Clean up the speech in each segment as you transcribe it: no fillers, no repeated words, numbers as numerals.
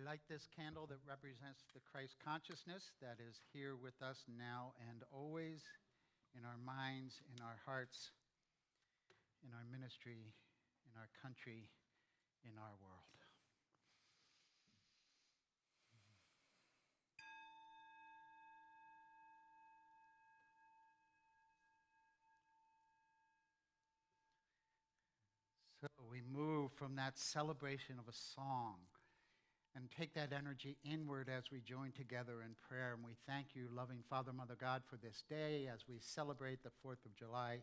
light this candle that represents the Christ consciousness that is here with us now and always, in our minds, in our hearts, in our ministry, in our country, in our world. So we move from that celebration of a song and take that energy inward as we join together in prayer. And we thank you, loving Father, Mother, God, for this day as we celebrate the 4th of July,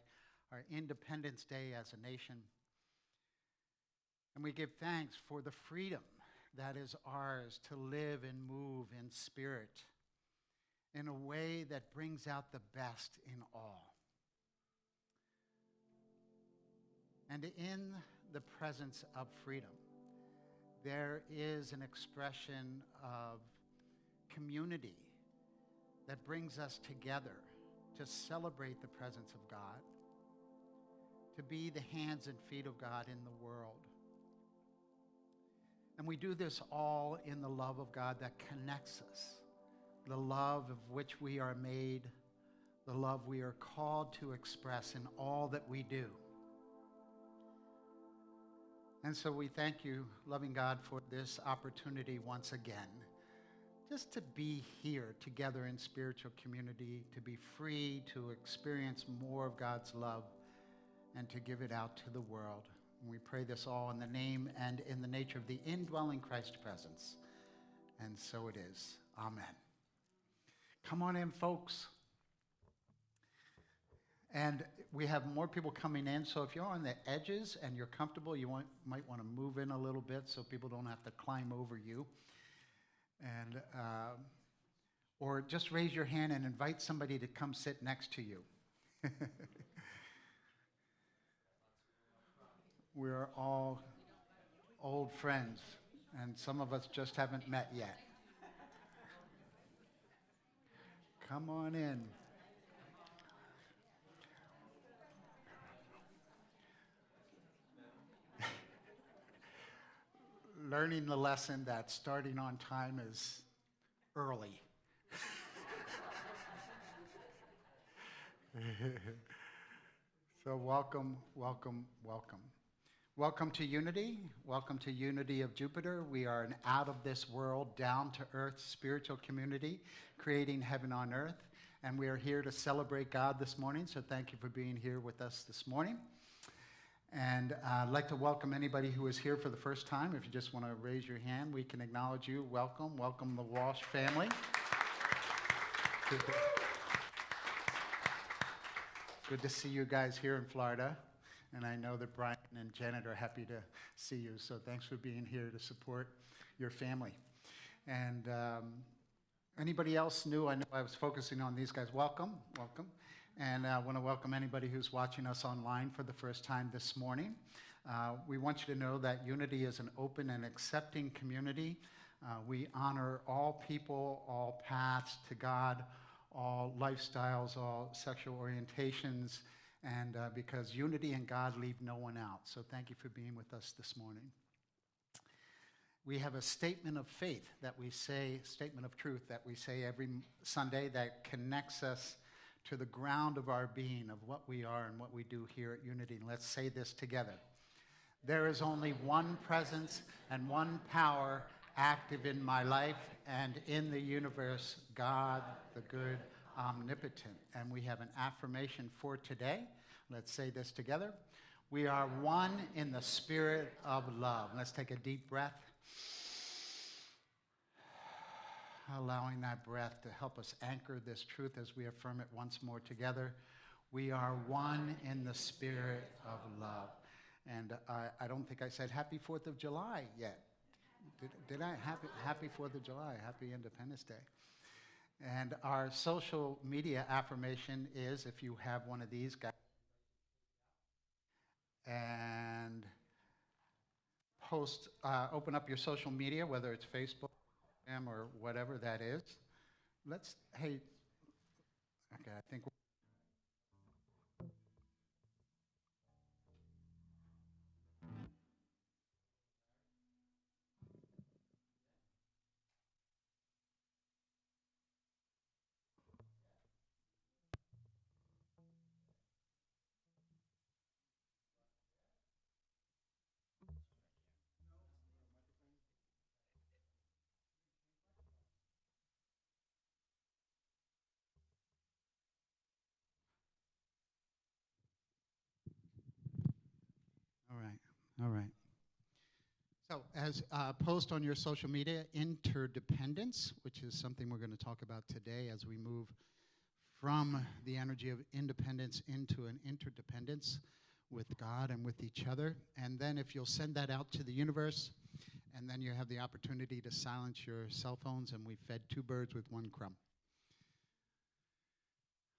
our Independence Day as a nation. And we give thanks for the freedom that is ours to live and move in spirit in a way that brings out the best in all. And in the presence of freedom, there is an expression of community that brings us together to celebrate the presence of God, to be the hands and feet of God in the world. And we do this all in the love of God that connects us, the love of which we are made, the love we are called to express in all that we do. And so we thank you, loving God, for this opportunity once again, just to be here together in spiritual community, to be free to experience more of God's love and to give it out to the world. And we pray this all in the name and in the nature of the indwelling Christ presence. And so it is. Amen. Come on in, folks. And we have more people coming in, so if you're on the edges and you're comfortable, you might want to move in a little bit so people don't have to climb over you. And or just raise your hand and invite somebody to come sit next to you. We're all old friends, and some of us just haven't met yet. Come on in. Learning the lesson that starting on time is early. So welcome, welcome, welcome. Welcome to Unity. Welcome to Unity of Jupiter. We are an out-of-this-world, down-to-earth spiritual community, creating heaven on earth. And we are here to celebrate God this morning, so thank you for being here with us this morning. And I'd like to welcome anybody who is here for the first time. If you just want to raise your hand, we can acknowledge you. Welcome. Welcome the Walsh family. Good to see you guys here in Florida. And I know that Brian and Janet are happy to see you. So thanks for being here to support your family. And anybody else new? I know I was focusing on these guys. Welcome. Welcome. And I want to welcome anybody who's watching us online for the first time this morning. We want you to know that Unity is an open and accepting community. We honor all people, all paths to God, all lifestyles, all sexual orientations, and because Unity and God leave no one out. So thank you for being with us this morning. We have a statement of faith that we say, statement of truth that we say every Sunday that connects us to the ground of our being, of what we are and what we do here at Unity. And let's say this together. There is only one presence and one power active in my life and in the universe, God, the good, omnipotent. And we have an affirmation for today. Let's say this together. We are one in the spirit of love. Let's take a deep breath. Allowing that breath to help us anchor this truth as we affirm it once more together. We are one in the spirit of love. And I don't think I said Happy 4th of July yet. Did I? Happy 4th of July. Happy Independence Day. And our social media affirmation is, if you have one of these guys, and open up your social media, whether it's Facebook, or whatever that is. Okay, I think. All right. So as post on your social media, interdependence, which is something we're going to talk about today as we move from the energy of independence into an interdependence with God and with each other. And then if you'll send that out to the universe, and then you have the opportunity to silence your cell phones, and we fed 2 birds with 1 crumb.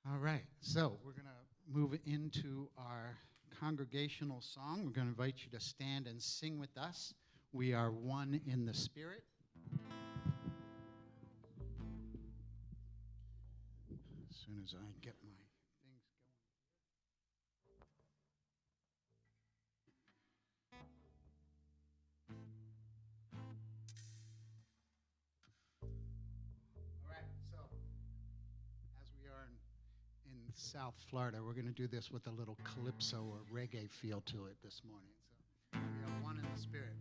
All right, so we're going to move into our congregational song. We're going to invite you to stand and sing with us. We are one in the Spirit. As soon as I get my things going. All right, so as we are in South Florida, we're going to do this with a little calypso or reggae feel to it this morning. So we are one in the Spirit.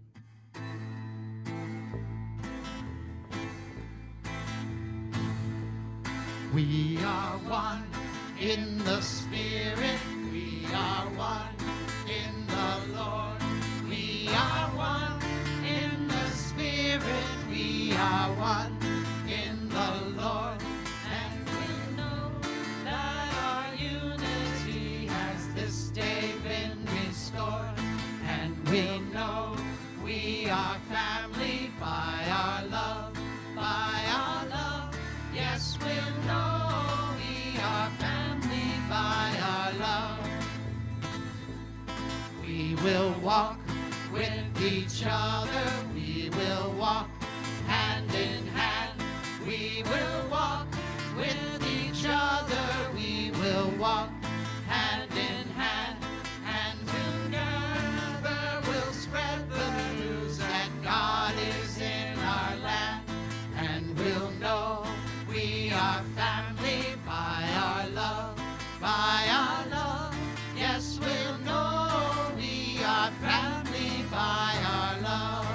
We are one in the Spirit. We are one in the Lord. We are one in the Spirit. We are one in the Lord. And we know that our unity has this day been restored. And we know we are family by our love, by our love. Yes, we'll know we are family by our love. We will walk with each other. We will walk hand in hand. We will walk with each other. We will walk hand in hand. And together we'll spread the news that God is in our land. And we'll know we are family by our love, by our love. Yes, we'll know we are family by our love.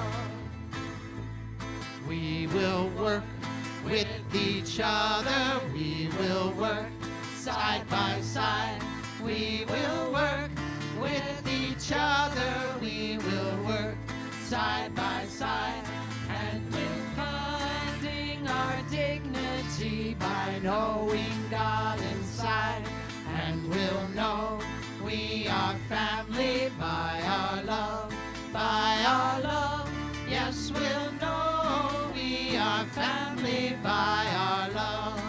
We will work with each other. We will work side by side. We will work with each other. We will work side by side. And we're finding our dignity by knowing God inside. And we'll know we are family by our love, by our love. Yes, we'll know we are family by our love.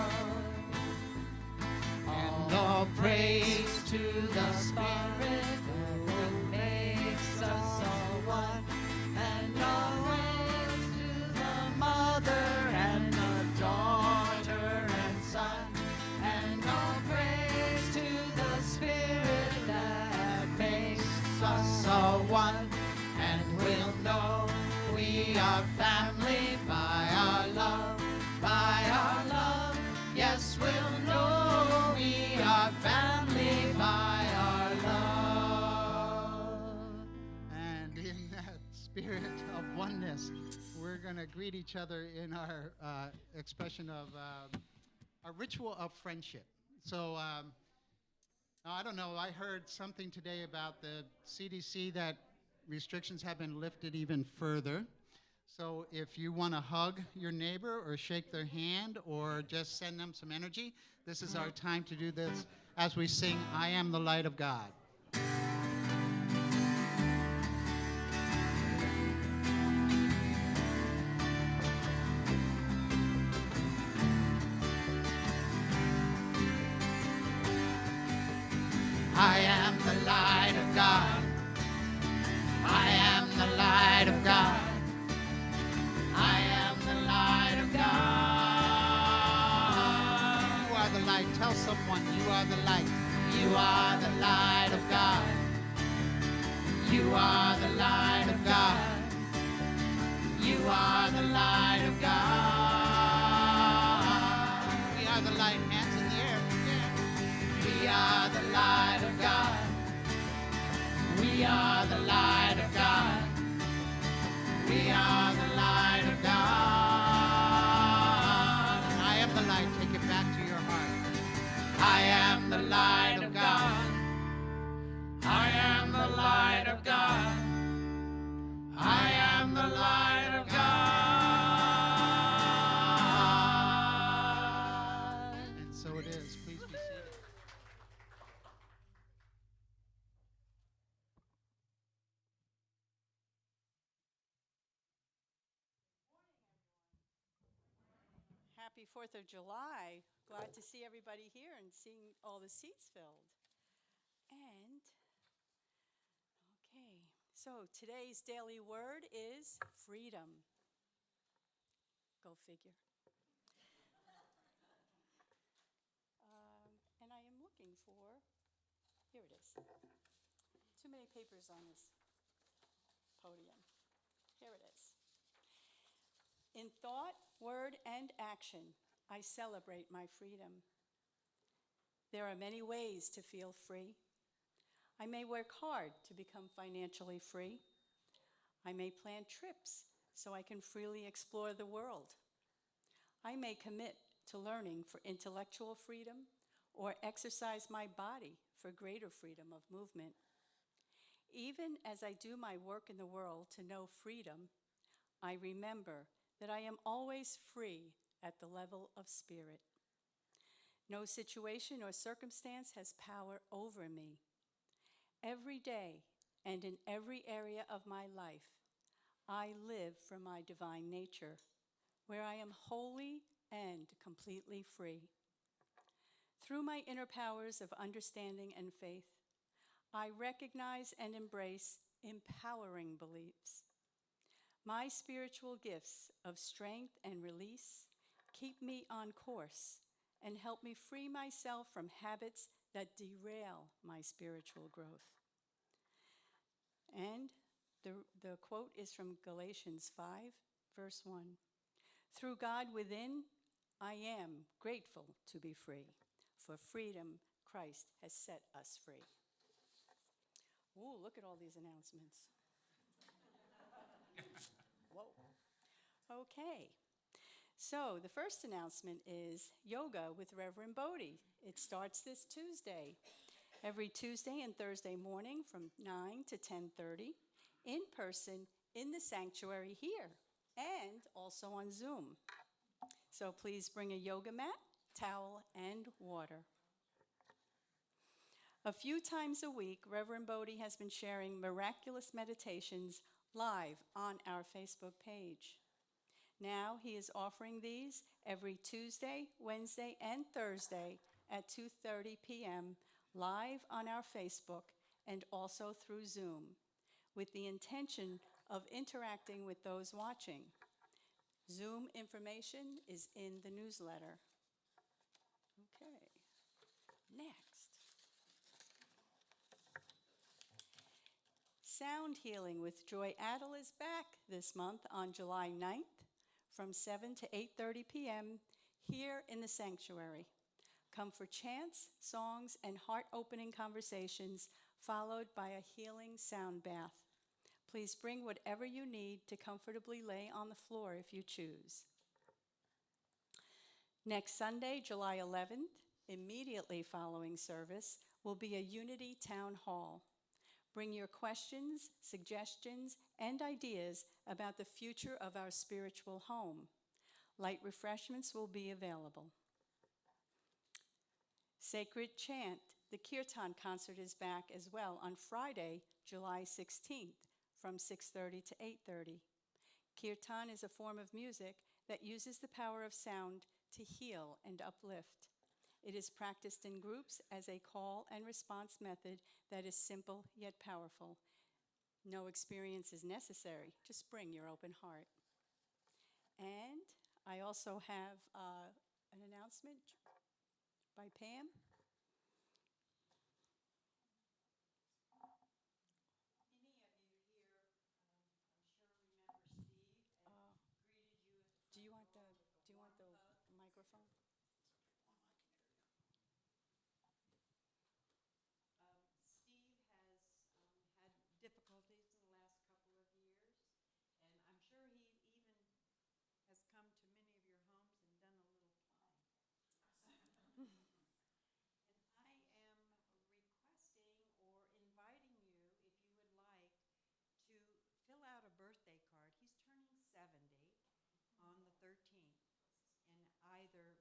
And all praise to the Spirit who makes us all one. And all praise to the Mother and the daughter and Son. And all praise to the Spirit that makes us all one. And we'll know we are family by our love, by our love. Yes, we'll know we are family by our love. And in that spirit of oneness, we're going to greet each other in our expression of a ritual of friendship. So, now, I don't know, I heard something today about the CDC that restrictions have been lifted even further. So if you want to hug your neighbor or shake their hand or just send them some energy, this is our time to do this as we sing, I Am the Light of God. I am the light of God. I am the light of God. I am the light of God. You are the light. Tell someone you are the light. You are the light of God. You are the light of God. You are the light of God. We are the light. Hands in the air. Yeah. We are the light of God. We are the light of God. We are the light of God. I am the light. Take it back to your heart. I am the light of God. I am the light of God. happy 4th of July. Glad to see everybody here and seeing all the seats filled. And, okay, so today's daily word is freedom. Go figure. And I am looking for, here it is. Too many papers on this podium. Here it is. In thought, word, and action, I celebrate my freedom. There are many ways to feel free. I may work hard to become financially free. I may plan trips so I can freely explore the world. I may commit to learning for intellectual freedom or exercise my body for greater freedom of movement. Even as I do my work in the world to know freedom, I remember that I am always free at the level of spirit. No situation or circumstance has power over me. Every day and in every area of my life, I live from my divine nature, where I am wholly and completely free. Through my inner powers of understanding and faith, I recognize and embrace empowering beliefs. My spiritual gifts of strength and release keep me on course and help me free myself from habits that derail my spiritual growth. And the quote is from Galatians 5, verse 1. Through God within, I am grateful to be free. For freedom, Christ has set us free. Ooh, look at all these announcements. Whoa. Okay. So the first announcement is yoga with Reverend Bodhi. It starts this Tuesday. Every Tuesday and Thursday morning from 9 to 10:30, in person in the sanctuary here, and also on Zoom. So please bring a yoga mat, towel, and water. A few times a week, Reverend Bodhi has been sharing miraculous meditations live on our Facebook page. Now he is offering these every Tuesday, Wednesday, and Thursday at 2:30 p.m. live on our Facebook and also through Zoom, with the intention of interacting with those watching. Zoom information is in the newsletter. Okay, next. Sound Healing with Joy Adel is back this month on July 9th from 7 to 8:30 p.m. here in the sanctuary. Come for chants, songs, and heart-opening conversations, followed by a healing sound bath. Please bring whatever you need to comfortably lay on the floor if you choose. Next Sunday, July 11th, immediately following service, will be a Unity Town Hall. Bring your questions, suggestions, and ideas about the future of our spiritual home. Light refreshments will be available. Sacred Chant, the Kirtan concert is back as well on Friday, July 16th from 6:30 to 8:30. Kirtan is a form of music that uses the power of sound to heal and uplift. It is practiced in groups as a call and response method that is simple yet powerful. No experience is necessary. Just bring your open heart. And I also have an announcement by Pam. Any of you here, I'm sure remember Steve and greeted you at the front Do you want door the with the microphone? Steve has had difficulties in the last couple of years, and I'm sure he even has come to many of your homes and done a little plumbing. And I am requesting or inviting you, if you would like, to fill out a birthday card. He's turning 70 on the 13th, and either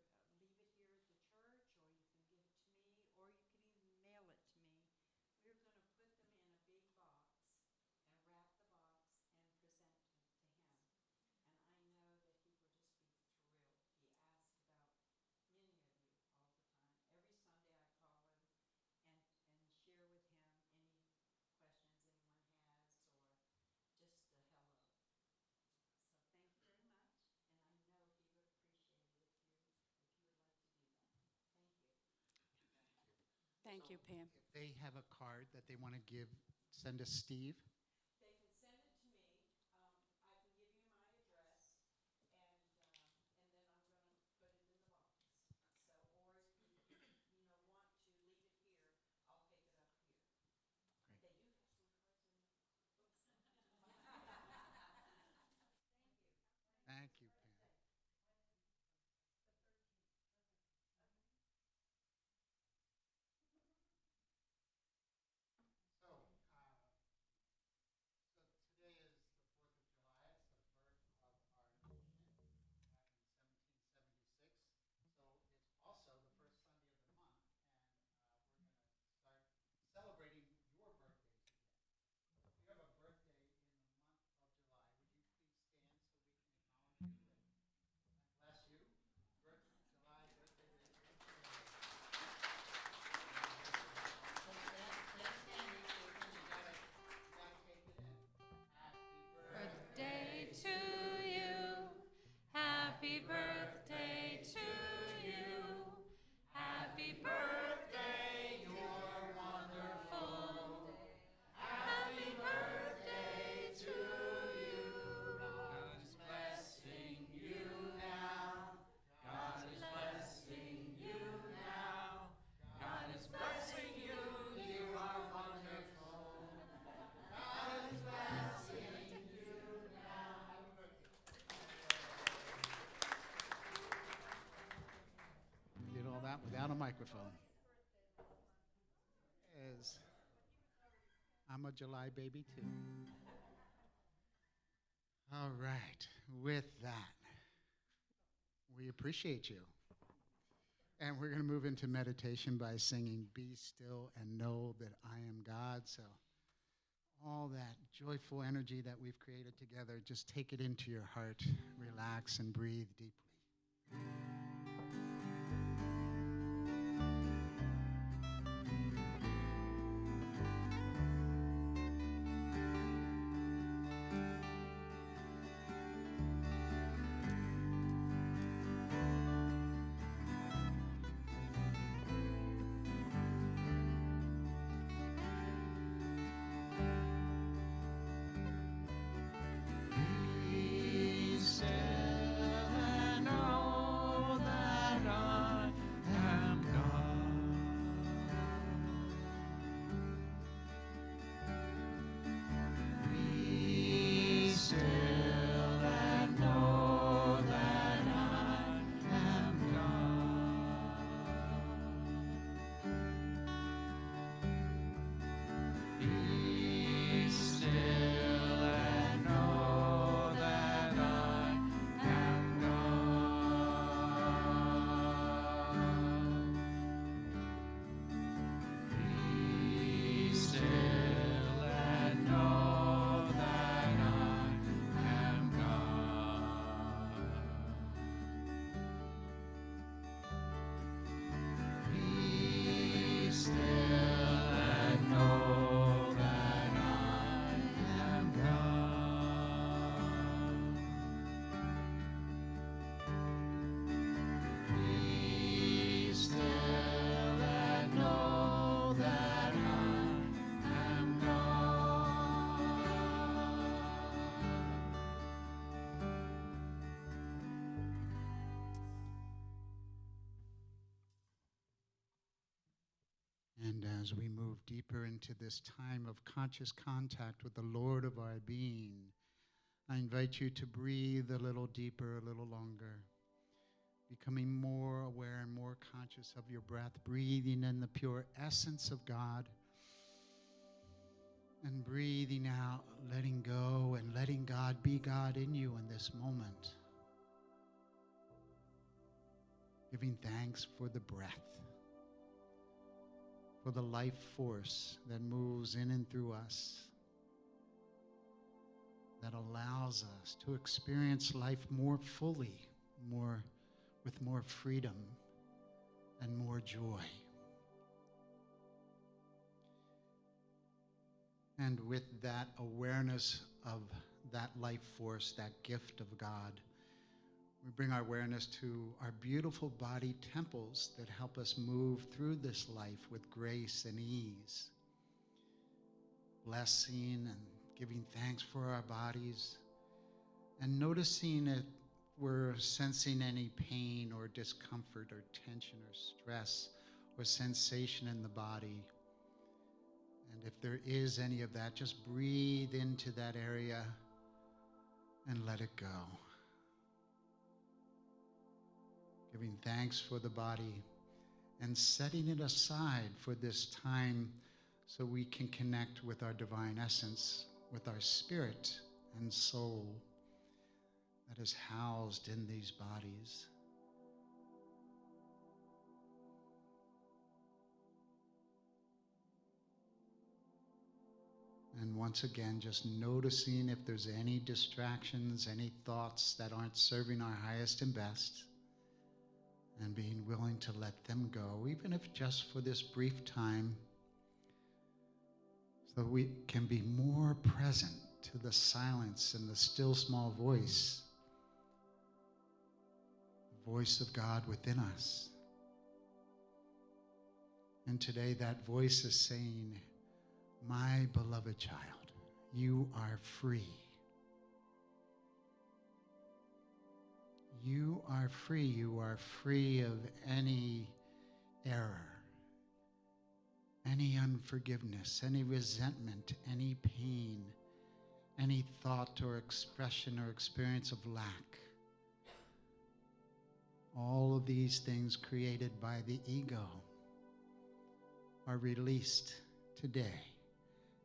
Thank you, Pam. If they have a card that they want to give, send to Steve. They can send it to me. I can give you my address, and then I'm gonna put it in the box. So, or if you want to leave it here, I'll pick it up here. Great. They do have some cards in the. Thank you, Pam. So, so today is the 4th of July. It's the birth of our nation back in 1776. So it's also the first Sunday of the month, and we're going to start celebrating your birthdays again. If you have a birthday in the month of July, would you please stand so we can acknowledge you and bless you? July birthday to you. So stand standing so you gotta take it in. Happy Birthday to you. Happy birthday to you. Happy birthday, you're wonderful. Happy birthday to you. God is blessing you now. God is blessing you now. God is blessing you. You are wonderful. God is blessing you now. Did all that without a microphone. As I'm a July baby too. All right. With that, we appreciate you. And we're going to move into meditation by singing Be Still and Know That I Am God. So all that joyful energy that we've created together, just take it into your heart, relax, and breathe deeply. Be still and know that I am God. Be still and know that I am God. Be still and know that I am God. Be still and know that I am God. Be still and know that I am God. Be still and know that I am God. And as we move deeper into this time of conscious contact with the Lord of our being, I invite you to breathe a little deeper, a little longer, becoming more aware and more conscious of your breath, breathing in the pure essence of God, and breathing out, letting go and letting God be God in you in this moment. Giving thanks for the breath, for the life force that moves in and through us, that allows us to experience life more fully, with more freedom and more joy. And with that awareness of that life force, that gift of God, We bring our awareness to our beautiful body temples that help us move through this life with grace and ease, blessing and giving thanks for our bodies, and noticing if we're sensing any pain or discomfort or tension or stress or sensation in the body. And if there is any of that, just breathe into that area and let it go. Giving thanks for the body and setting it aside for this time so we can connect with our divine essence, with our spirit and soul that is housed in these bodies. And once again, just noticing if there's any distractions, any thoughts that aren't serving our highest and best, and being willing to let them go, even if just for this brief time, so we can be more present to the silence and the still small voice, the voice of God within us. And today that voice is saying, "My beloved child, you are free. You are free. You are free of any error, any unforgiveness, any resentment, any pain, any thought or expression or experience of lack. All of these things created by the ego are released today,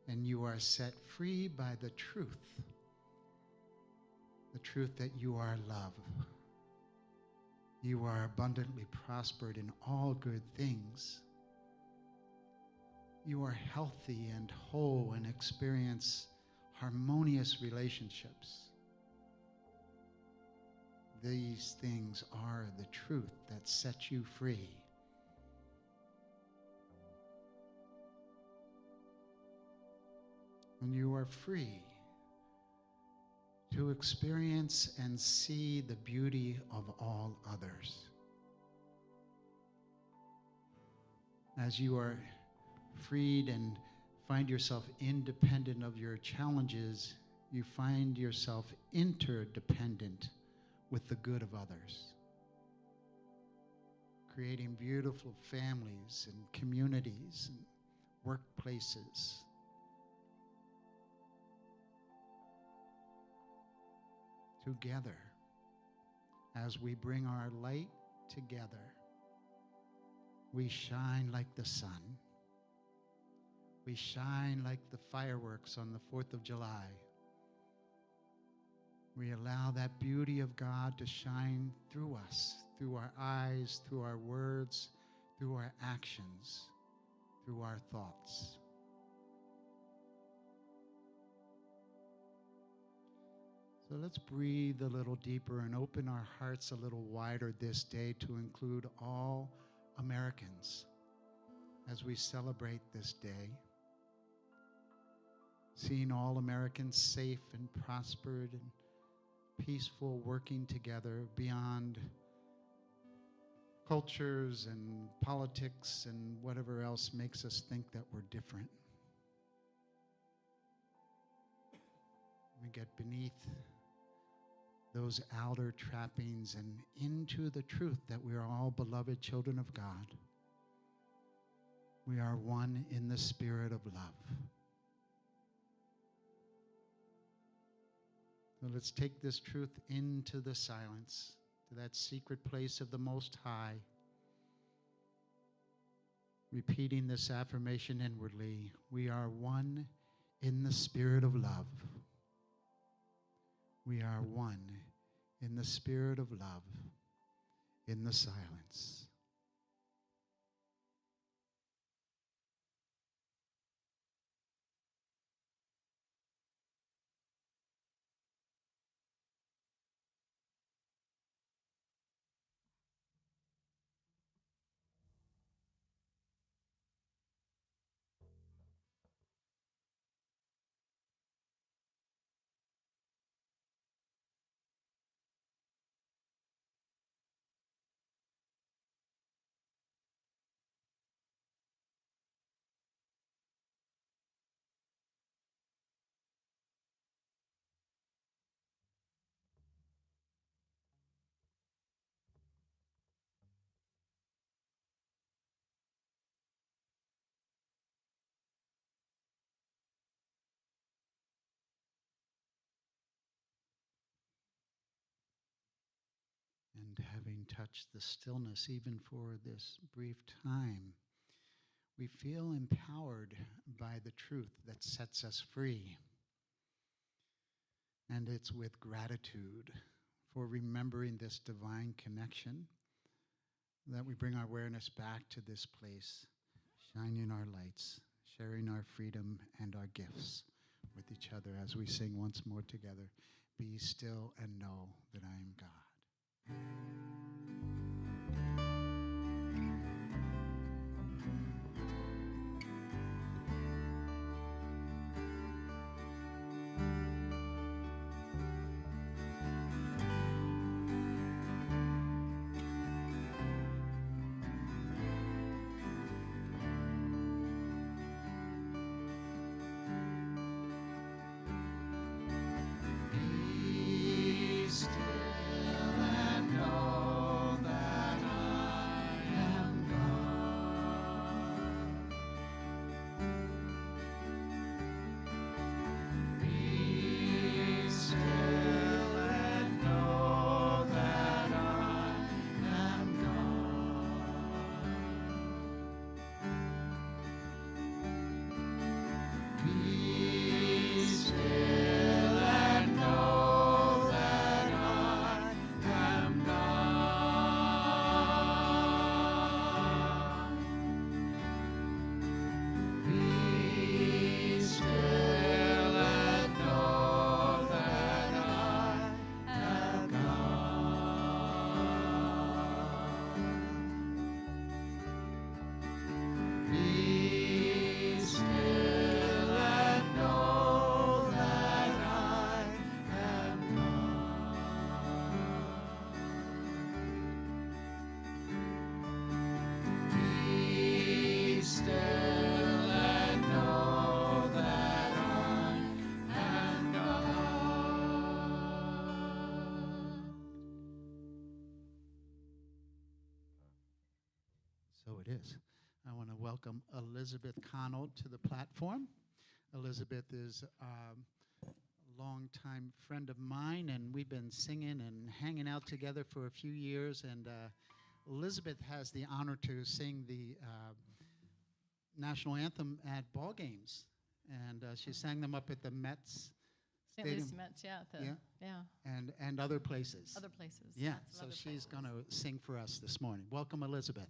and you are set free by the truth that you are love. You are abundantly prospered in all good things. You are healthy and whole and experience harmonious relationships. These things are the truth that sets you free. And you are free to experience and see the beauty of all others. As you are freed and find yourself independent of your challenges, you find yourself interdependent with the good of others, creating beautiful families and communities and workplaces. Together, as we bring our light together, we shine like the sun. We shine like the fireworks on the 4th of July. We allow that beauty of God to shine through us, through our eyes, through our words, through our actions, through our thoughts. So let's breathe a little deeper and open our hearts a little wider this day to include all Americans as we celebrate this day. Seeing all Americans safe and prospered and peaceful, working together beyond cultures and politics and whatever else makes us think that we're different. We get beneath those outer trappings and into the truth that we are all beloved children of God. We are one in the spirit of love. So let's take this truth into the silence, to that secret place of the Most High, repeating this affirmation inwardly. We are one in the spirit of love. We are one in the spirit of love, in the silence. And having touched the stillness, even for this brief time, we feel empowered by the truth that sets us free. And it's with gratitude for remembering this divine connection that we bring our awareness back to this place, shining our lights, sharing our freedom and our gifts with each other as we sing once more together, "Be still and know that I am God." Be still and know that I am God. Be still and know that I am God. Be still and know that I am God. Be still and know that I am God. Be still and know that I am God. Be still and know that I am God. So it is. I want to welcome Elizabeth Connell to the platform. Elizabeth is a longtime friend of mine, and we've been singing and hanging out together for a few years. And Elizabeth has the honor to sing the national anthem at ball games, and she sang them up at the Mets St. Louis Stadium. Mets, yeah, And other places. other places. Yeah, lots of so other she's places. going to sing for us this morning. Welcome, Elizabeth.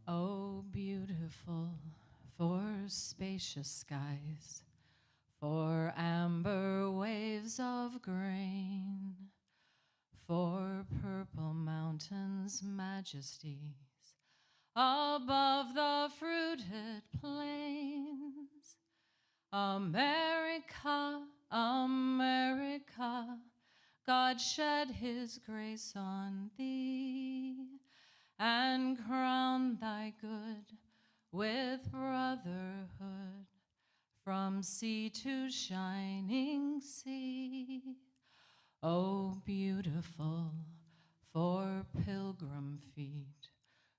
Oh, beautiful for spacious skies, for amber waves of grain, for purple mountains' majesties above the fruited plains. America, America, God shed his grace on thee and crown thy good with brotherhood from sea to shining sea. Oh, beautiful for pilgrim feet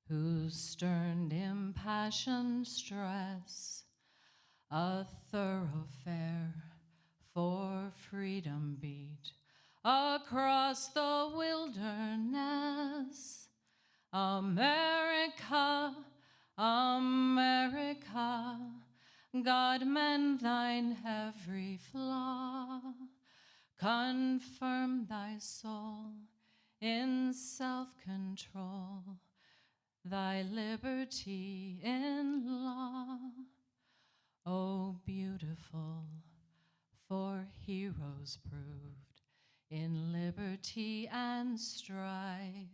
whose stern impassioned stress a thoroughfare for freedom beat across the wilderness. America, America, God mend thine every flaw, confirm thy soul in self-control, thy liberty in law. Oh, beautiful for heroes proved in liberty and strife,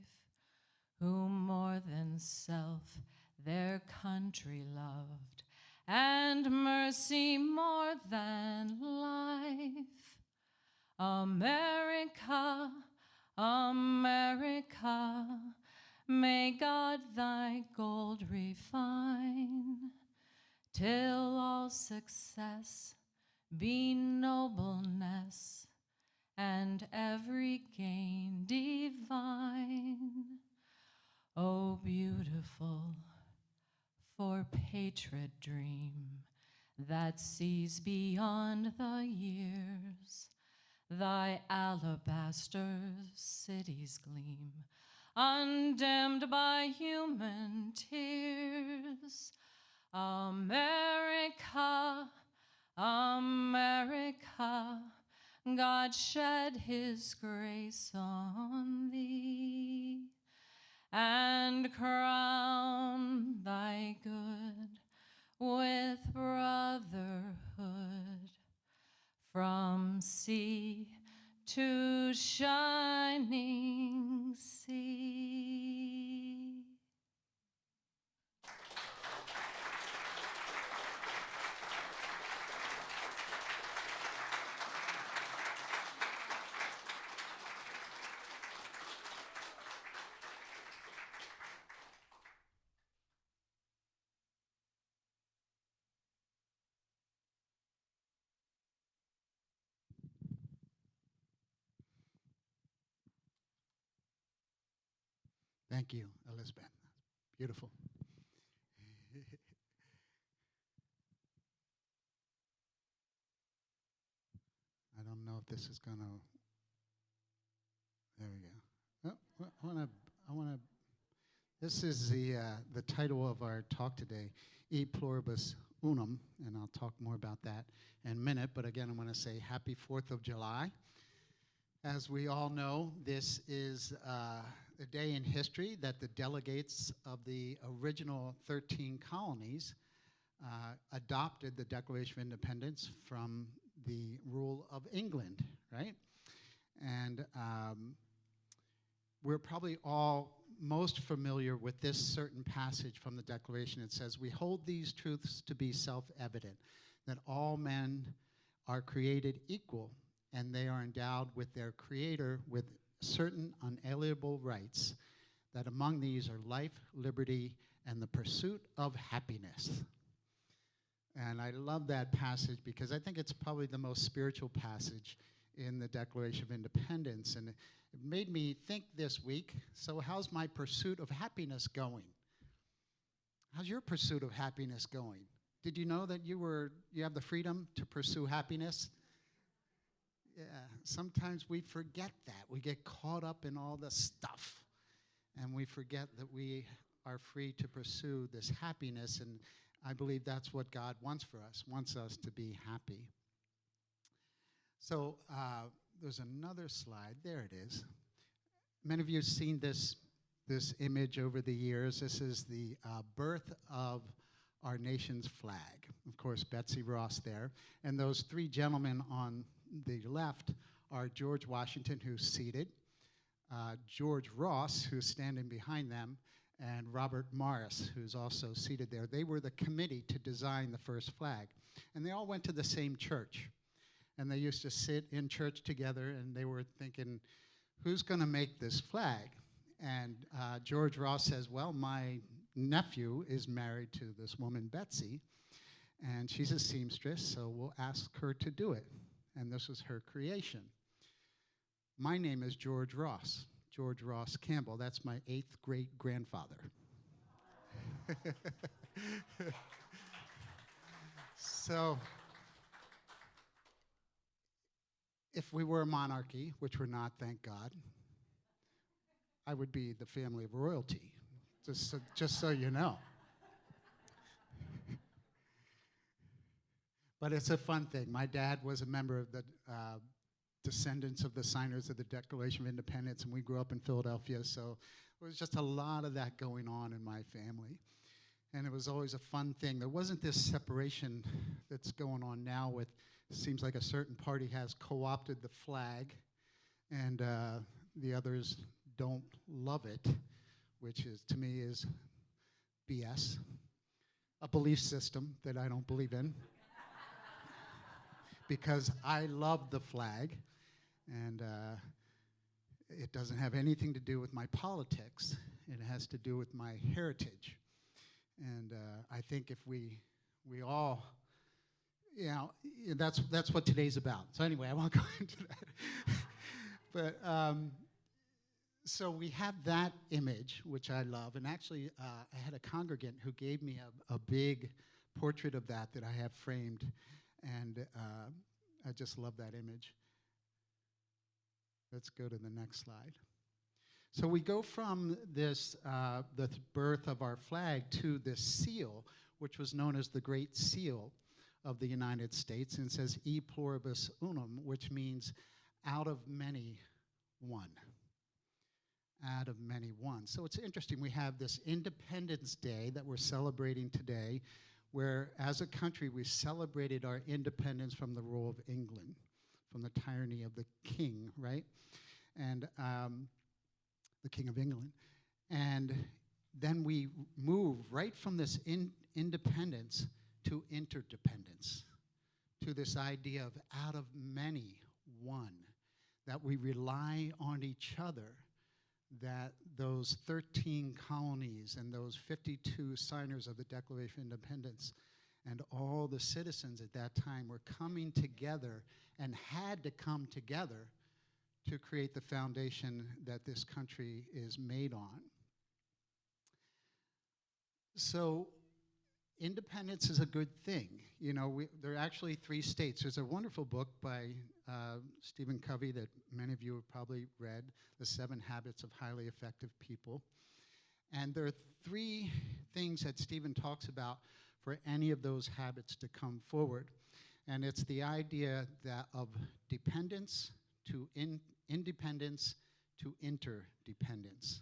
who more than self their country loved, and mercy more than life. America, America, may God thy gold refine, till all success be nobleness, and every gain divine. Oh, beautiful for patriotism sacred dream that sees beyond the years. Thy alabaster cities gleam, undimmed by human tears. America, America, God shed his grace on thee, and crown thy good with brotherhood, from sea to shining sea. Thank you, Elizabeth. Beautiful. I don't know if this is going to. There we go. Oh, I want to. This is the title of our talk today, E Pluribus Unum, and I'll talk more about that in a minute. But again, I want to say Happy 4th of July. As we all know, this is a day in history that the delegates of the original 13 colonies adopted the Declaration of Independence from the rule of England, right? And we're probably all most familiar with this certain passage from the Declaration. It says, "We hold these truths to be self-evident, that all men are created equal, and they are endowed with their Creator with certain unalienable rights, that among these are life, liberty, and the pursuit of happiness." And I love that passage because I think it's probably the most spiritual passage in the Declaration of Independence. And it made me think this week, so how's my pursuit of happiness going? How's your pursuit of happiness going? Did you know that you have the freedom to pursue happiness? Yeah, sometimes we forget that. We get caught up in all the stuff, and we forget that we are free to pursue this happiness, and I believe that's what God wants for us, wants us to be happy. So there's another slide. There it is. Many of you have seen this image over the years. This is the birth of our nation's flag. Of course, Betsy Ross there. And those three gentlemen on the left are George Washington, who's seated, George Ross, who's standing behind them, and Robert Morris, who's also seated there. They were the committee to design the first flag. And they all went to the same church. And they used to sit in church together, and they were thinking, who's going to make this flag? And George Ross says, well, my nephew is married to this woman, Betsy, and she's a seamstress, so we'll ask her to do it. And this was her creation. My name is George Ross Campbell. That's my 8th great-grandfather. So if we were a monarchy, which we're not, thank God, I would be the family of royalty, just so you know. But it's a fun thing. My dad was a member of the descendants of the signers of the Declaration of Independence, and we grew up in Philadelphia, so there was just a lot of that going on in my family. And it was always a fun thing. There wasn't this separation that's going on now with, it seems like a certain party has co-opted the flag, and the others don't love it, which is, to me, is BS, a belief system that I don't believe in. Because I love the flag, and it doesn't have anything to do with my politics. It has to do with my heritage. And I think if we all, that's what today's about. So anyway, I won't go into that. But So we have that image, which I love, and actually I had a congregant who gave me a big portrait of that I have framed, and I just love that image. Let's go to the next slide. So we go from this, the birth of our flag to this seal, which was known as the Great Seal of the United States, and it says E Pluribus Unum, which means out of many, one. Out of many, one. So it's interesting, we have this Independence Day that we're celebrating today, where as a country we celebrated our independence from the rule of England, from the tyranny of the king, right? And the King of England. And then we move right from this independence to interdependence, to this idea of out of many, one, that we rely on each other, that those 13 colonies and those 52 signers of the Declaration of Independence and all the citizens at that time were coming together and had to come together to create the foundation that this country is made on. So independence is a good thing. You know, there are actually 3 states. There's a wonderful book by Stephen Covey that many of you have probably read, The 7 Habits of Highly Effective People. And there are 3 things that Stephen talks about for any of those habits to come forward. And it's the idea that of dependence to independence to interdependence.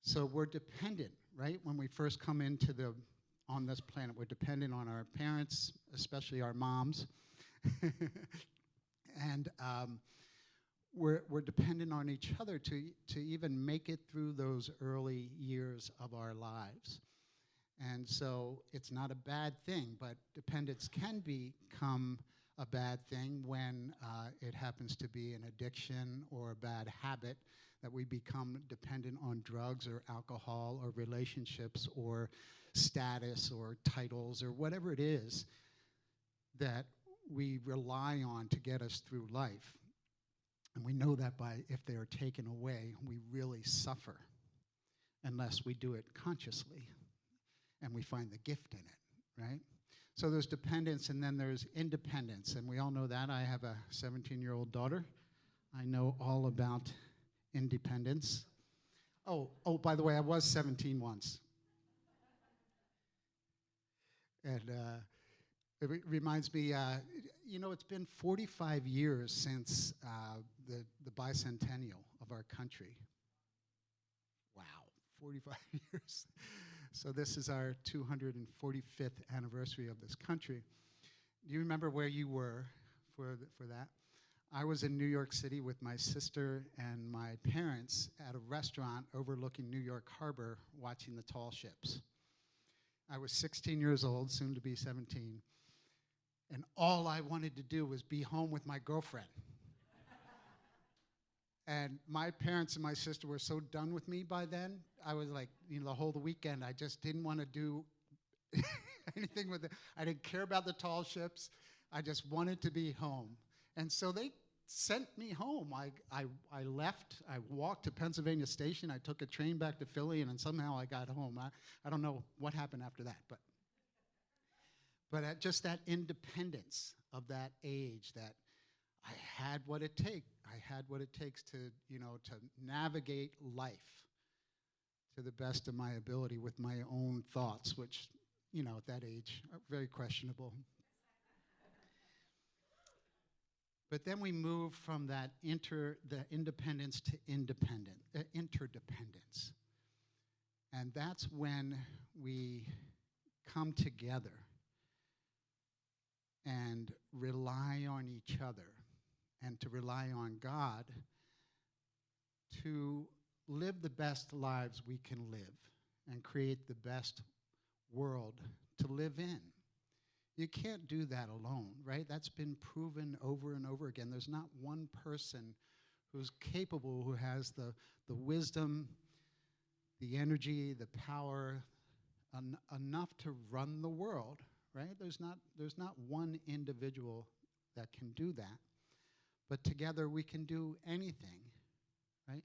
So we're dependent, right? When we first come into on this planet, we're dependent on our parents, especially our moms. And we're dependent on each other to even make it through those early years of our lives. And so it's not a bad thing, but dependence can become a bad thing when it happens to be an addiction or a bad habit, that we become dependent on drugs or alcohol or relationships or status or titles or whatever it is that we rely on to get us through life. And we know that if they are taken away, we really suffer unless we do it consciously and we find the gift in it, right? So there's dependence, and then there's independence, and we all know that. I have a 17-year-old daughter. I know all about independence. Oh, by the way, I was 17 once. And it reminds me, you know, it's been 45 years since the bicentennial of our country. Wow, 45 years. So this is our 245th anniversary of this country. Do you remember where you were for that? I was in New York City with my sister and my parents at a restaurant overlooking New York Harbor watching the tall ships. I was 16 years old, soon to be 17, and all I wanted to do was be home with my girlfriend. And my parents and my sister were so done with me by then. I was like, you know, the whole weekend, I just didn't want to do anything with it. I didn't care about the tall ships. I just wanted to be home. And so they sent me home. I left. I walked to Pennsylvania Station. I took a train back to Philly, and then somehow I got home. I don't know what happened after that, but just that independence of that age, that I had what it takes. I had what it takes to, you know, to navigate life to the best of my ability with my own thoughts, which, you know, at that age are very questionable. But then we move from that the independence to interdependence. And that's when we come together and rely on each other and to rely on God to live the best lives we can live and create the best world to live in. You can't do that alone, right? That's been proven over and over again. There's not one person who's capable, who has the wisdom, the energy, the power, enough to run the world, right? There's not one individual that can do that. But together we can do anything, right?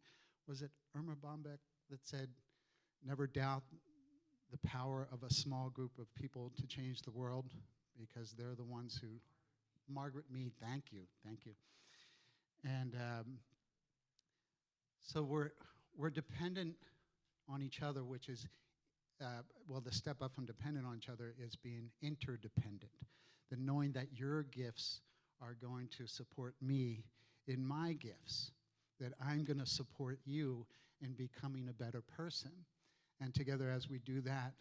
was it Irma Bombeck that said, never doubt the power of a small group of people to change the world, because they're the ones who, Margaret Mead, thank you. And so we're dependent on each other, which is, the step up from dependent on each other is being interdependent. The knowing that your gifts are going to support me in my gifts, that I'm going to support you in becoming a better person. And together as we do that,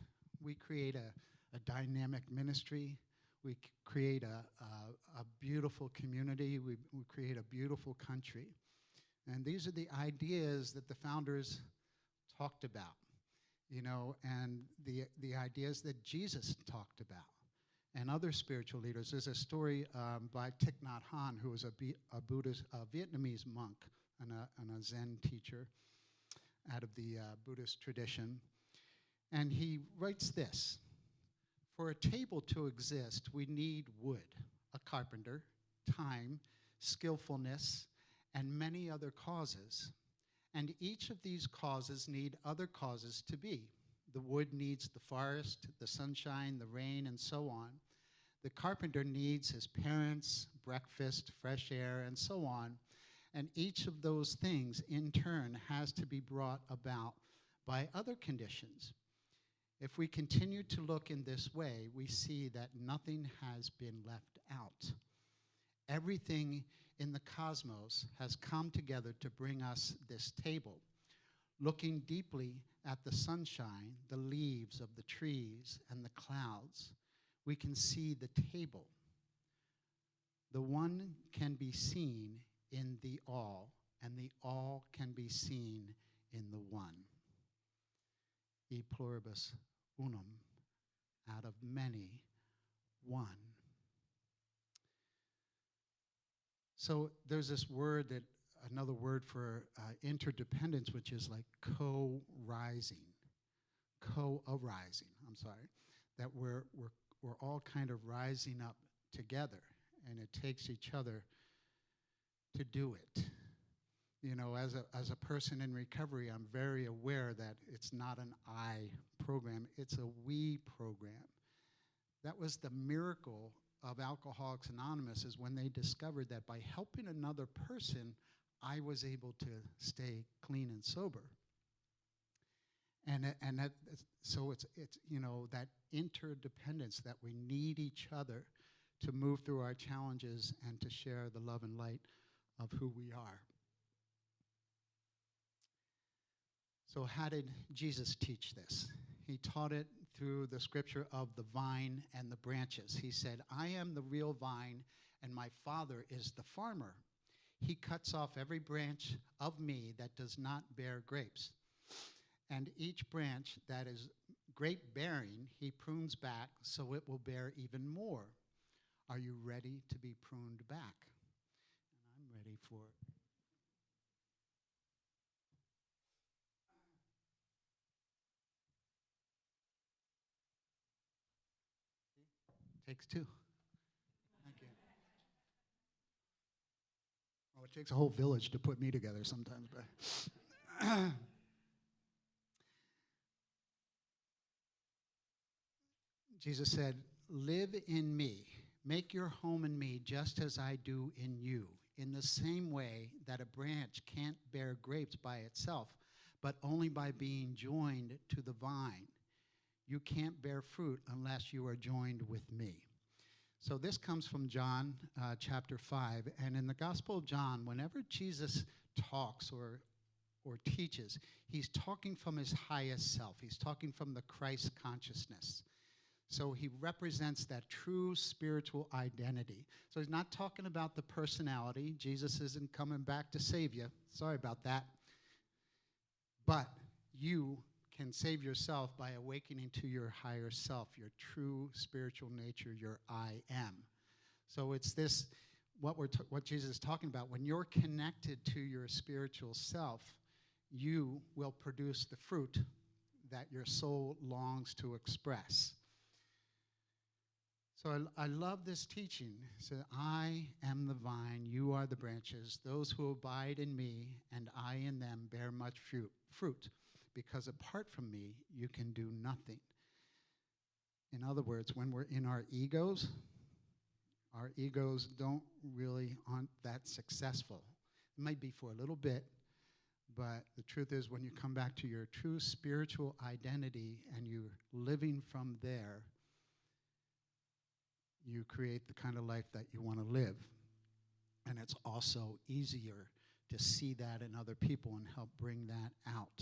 we create a dynamic ministry. We create a beautiful community. We create a beautiful country. And these are the ideas that the founders talked about, and the ideas that Jesus talked about, and other spiritual leaders. There's a story by Thich Nhat Hanh, who was a Buddhist, a Vietnamese monk and a Zen teacher out of the Buddhist tradition. And he writes this: for a table to exist, we need wood, a carpenter, time, skillfulness, and many other causes. And each of these causes need other causes to be. The wood needs the forest, the sunshine, the rain, and so on. The carpenter needs his parents, breakfast, fresh air, and so on. And each of those things, in turn, has to be brought about by other conditions. If we continue to look in this way, we see that nothing has been left out. Everything in the cosmos has come together to bring us this table. Looking deeply at the sunshine, the leaves of the trees, and the clouds, we can see the table. The one can be seen in the all, and the all can be seen in the one. E pluribus unum, out of many, one. So there's this word that, another word for interdependence, which is like co-arising, that we're all kind of rising up together, and it takes each other to do it. As a person in recovery, I'm very aware that it's not an I program, it's a we program. That was the miracle of Alcoholics Anonymous, is when they discovered that by helping another person, I was able to stay clean and sober. So it's that interdependence, that we need each other to move through our challenges and to share the love and light of who we are. So how did Jesus teach this? He taught it through the scripture of the vine and the branches. He said, I am the real vine, and my Father is the farmer. He cuts off every branch of me that does not bear grapes. And each branch that is grape-bearing, he prunes back so it will bear even more. Are you ready to be pruned back? And I'm ready for it. Takes two. Thank you. Oh, it takes a whole village to put me together sometimes, but Jesus said, live in me, make your home in me just as I do in you, in the same way that a branch can't bear grapes by itself, but only by being joined to the vine. You can't bear fruit unless you are joined with me. So this comes from John chapter 5. And in the Gospel of John, whenever Jesus talks or teaches, he's talking from his highest self. He's talking from the Christ consciousness. So he represents that true spiritual identity. So he's not talking about the personality. Jesus isn't coming back to save you. Sorry about that. But you can save yourself by awakening to your higher self, your true spiritual nature, your I am. So it's this, what Jesus is talking about. When you're connected to your spiritual self, you will produce the fruit that your soul longs to express. So I love this teaching. So I am the vine, you are the branches. Those who abide in me and I in them bear much fruit, because apart from me, you can do nothing. In other words, when we're in our egos aren't that successful. It might be for a little bit, but the truth is when you come back to your true spiritual identity and you're living from there, you create the kind of life that you want to live. And it's also easier to see that in other people and help bring that out.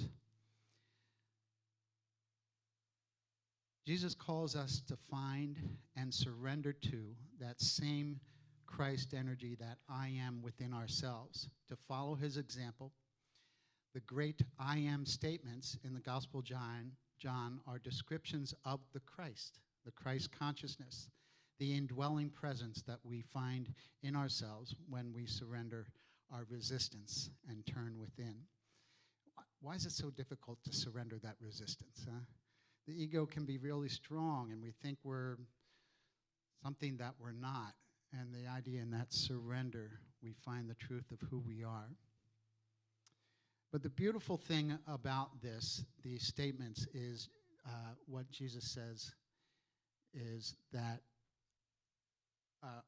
Jesus calls us to find and surrender to that same Christ energy that I am within ourselves, to follow his example. The great I am statements in the Gospel of John are descriptions of the Christ consciousness, the indwelling presence that we find in ourselves when we surrender our resistance and turn within. Why is it so difficult to surrender that resistance? The ego can be really strong, and we think we're something that we're not. And the idea in that surrender, we find the truth of who we are. But the beautiful thing about these statements, is what Jesus says is that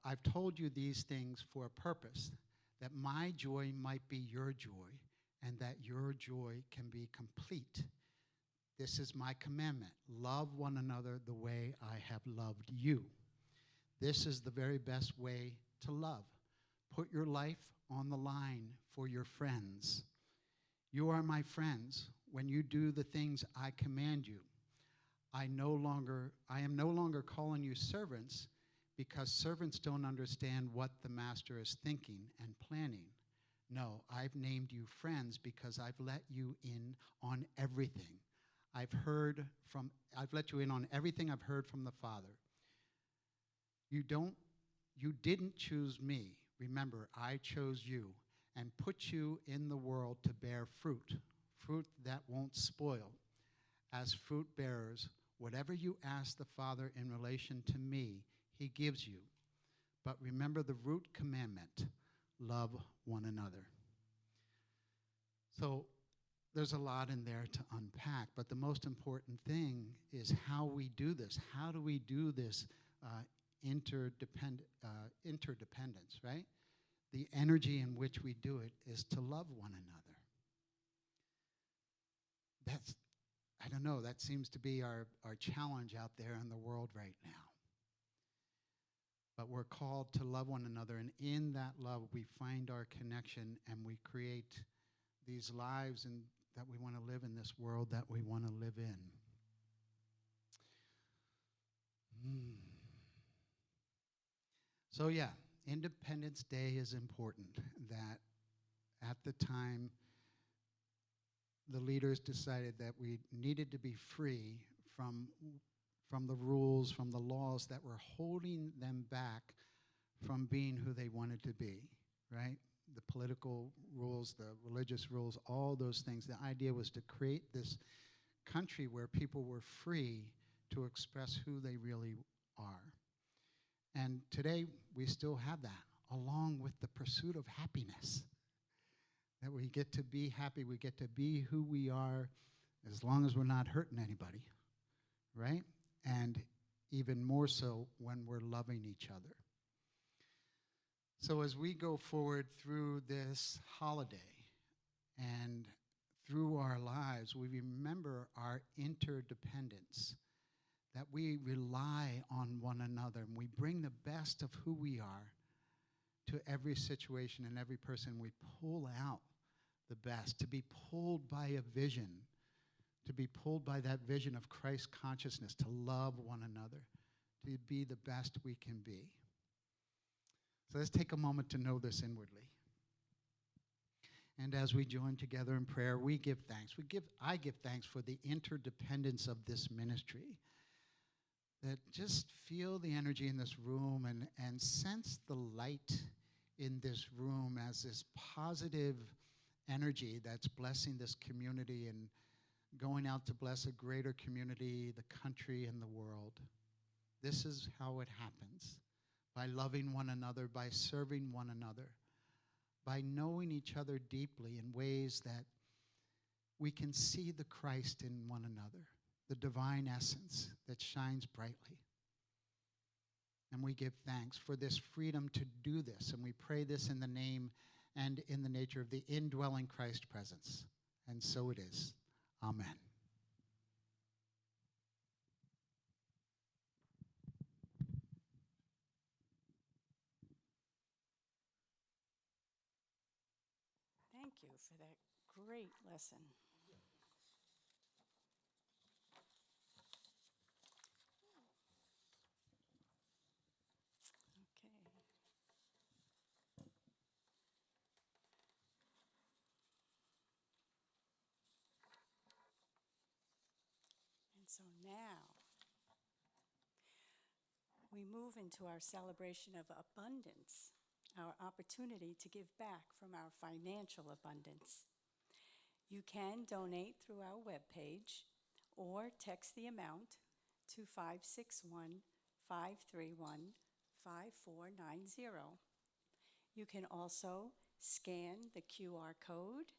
I've told you these things for a purpose, that my joy might be your joy, and that your joy can be complete. This is my commandment. Love one another the way I have loved you. This is the very best way to love. Put your life on the line for your friends. You are my friends when you do the things I command you. I am no longer calling you servants, because servants don't understand what the master is thinking and planning. No, I've named you friends because I've let you in on everything. I've let you in on everything I've heard from the Father. You didn't choose me. Remember, I chose you and put you in the world to bear fruit that won't spoil. As fruit bearers, whatever you ask the Father in relation to me, he gives you. But remember the root commandment, love one another. So there's a lot in there to unpack, but the most important thing is how we do this. How do we do this interdependence, right? The energy in which we do it is to love one another. That seems to be our challenge out there in the world right now. But we're called to love one another, and in that love we find our connection, and we create these lives that we want to live in, this world that we want to live in. So yeah, Independence Day is important. That at the time, the leaders decided that we needed to be free from the rules, from the laws that were holding them back from being who they wanted to be, right? The political rules, the religious rules, all those things. The idea was to create this country where people were free to express who they really are. And today, we still have that, along with the pursuit of happiness. That we get to be happy, we get to be who we are, as long as we're not hurting anybody, right? And even more so when we're loving each other. So as we go forward through this holiday and through our lives, we remember our interdependence, that we rely on one another, and we bring the best of who we are to every situation and every person. We pull out the best, to be pulled by a vision, to be pulled by that vision of Christ consciousness, to love one another, to be the best we can be. So let's take a moment to know this inwardly. And as we join together in prayer, we give thanks. I give thanks for the interdependence of this ministry. That just feel the energy in this room and sense the light in this room as this positive energy that's blessing this community and going out to bless a greater community, the country, and the world. This is how it happens. By loving one another, by serving one another, by knowing each other deeply in ways that we can see the Christ in one another, the divine essence that shines brightly. And we give thanks for this freedom to do this, and we pray this in the name and in the nature of the indwelling Christ presence. And so it is. Amen. Thank you for that great lesson. Okay. And so now we move into our celebration of abundance, our opportunity to give back from our financial abundance. You can donate through our webpage or text the amount to 561-531-5490. You can also scan the QR code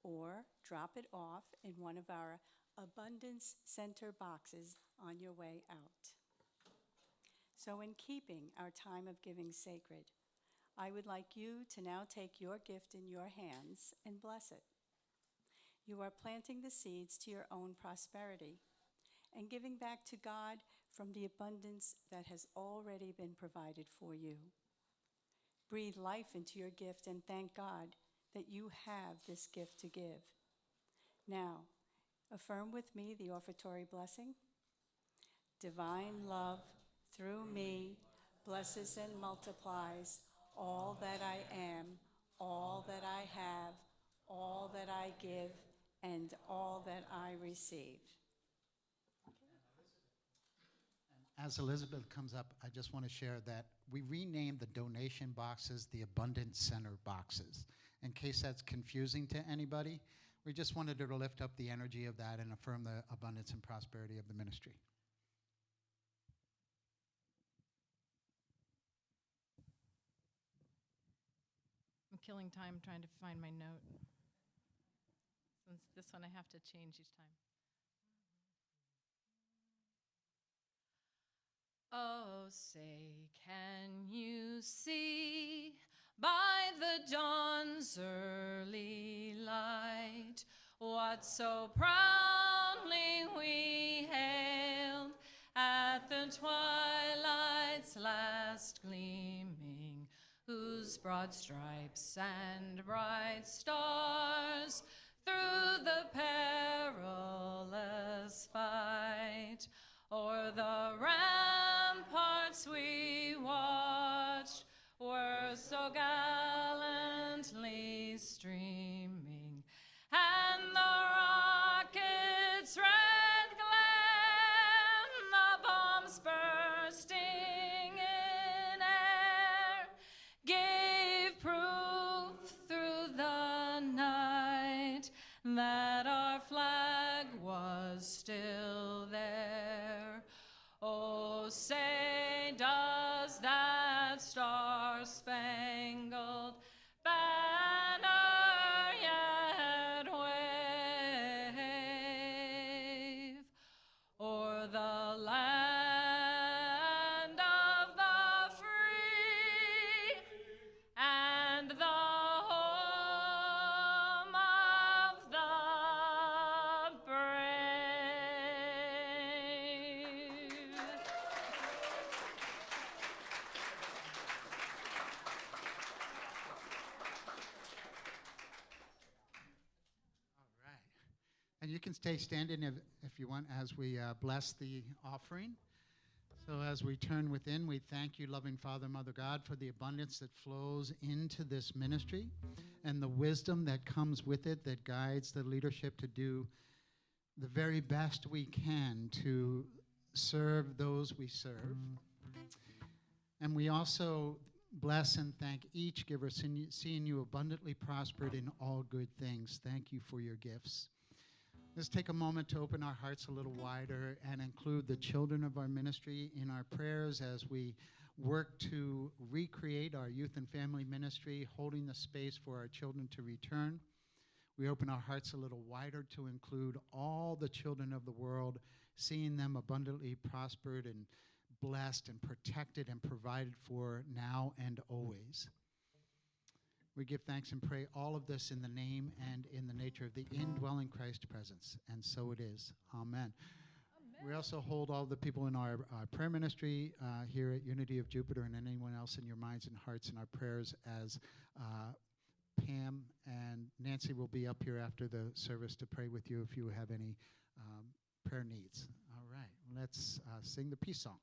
or drop it off in one of our Abundance Center boxes on your way out. So in keeping our time of giving sacred, I would like you to now take your gift in your hands and bless it. You are planting the seeds to your own prosperity and giving back to God from the abundance that has already been provided for you. Breathe life into your gift and thank God that you have this gift to give. Now, affirm with me the offertory blessing. Divine love through me blesses and multiplies all that I am, all that I have, all that I give, and all that I receive. As Elizabeth comes up, I just want to share that we renamed the donation boxes the Abundance Center boxes. In case that's confusing to anybody, we just wanted to lift up the energy of that and affirm the abundance and prosperity of the ministry. I'm killing time trying to find my note. Since this one I have to change each time. Oh, say, can you see by the dawn's early light what so proudly we hailed at the twilight's last gleaming, whose broad stripes and bright stars through the perilous fight o'er the ramparts we watched were so gallantly streaming, and the rocket's red gleam, the bombs bursting in air, gave proof through the night that our flag was still there. Oh, say, does that star-spangled banner yet wave o'er the land of the free and the home of the brave? All right. And you can stay standing if you want as we bless the offering. So as we turn within, we thank you, loving Father, Mother God, for the abundance that flows into this ministry and the wisdom that comes with it that guides the leadership to do the very best we can to serve those we serve. And we also bless and thank each giver, seeing you abundantly prospered in all good things. Thank you for your gifts. Let's take a moment to open our hearts a little wider and include the children of our ministry in our prayers as we work to recreate our youth and family ministry, holding the space for our children to return. We open our hearts a little wider to include all the children of the world, seeing them abundantly prospered and blessed and protected and provided for now and always. We give thanks and pray all of this in the name and in the nature of the indwelling Christ presence. And so it is. Amen. We also hold all the people in our prayer ministry here at Unity of Jupiter and anyone else in your minds and hearts in our prayers as Pam and Nancy will be up here after the service to pray with you if you have any prayer needs. All right, let's sing the peace song.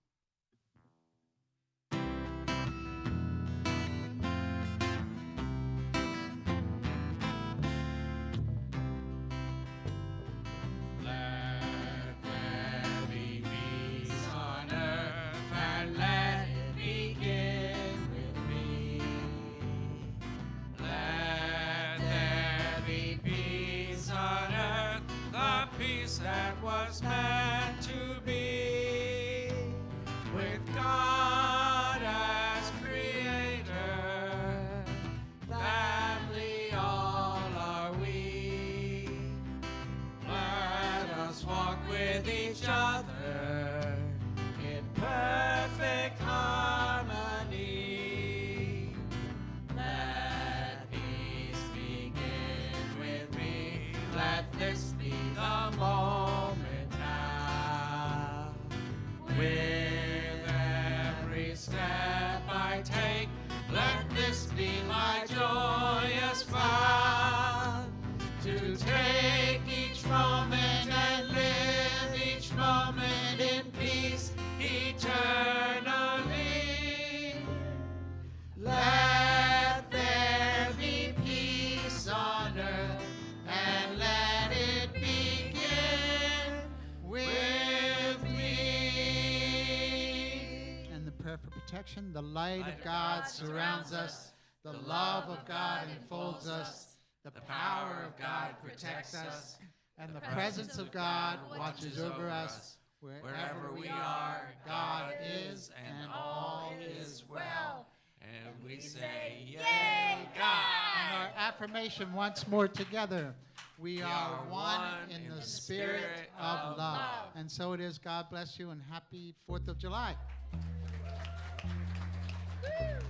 That was meant to be, with God as creator, family all are we. Let us walk with each other in perfect harmony. Let peace begin with me. Let this be the moment now. With every step I take, let this be my joyous vow. To take each moment and live each moment in peace eternally. Let there be peace on earth, and let it begin with me. And the prayer for protection. The light of God surrounds us. The love of God enfolds us. The power of God protects us. And the presence of God watches over us. Wherever we are, God is, and all is well. And we say, Yay, God! And our affirmation once more together. We are one in the spirit of love. And so it is. God bless you and happy 4th of July. Woo!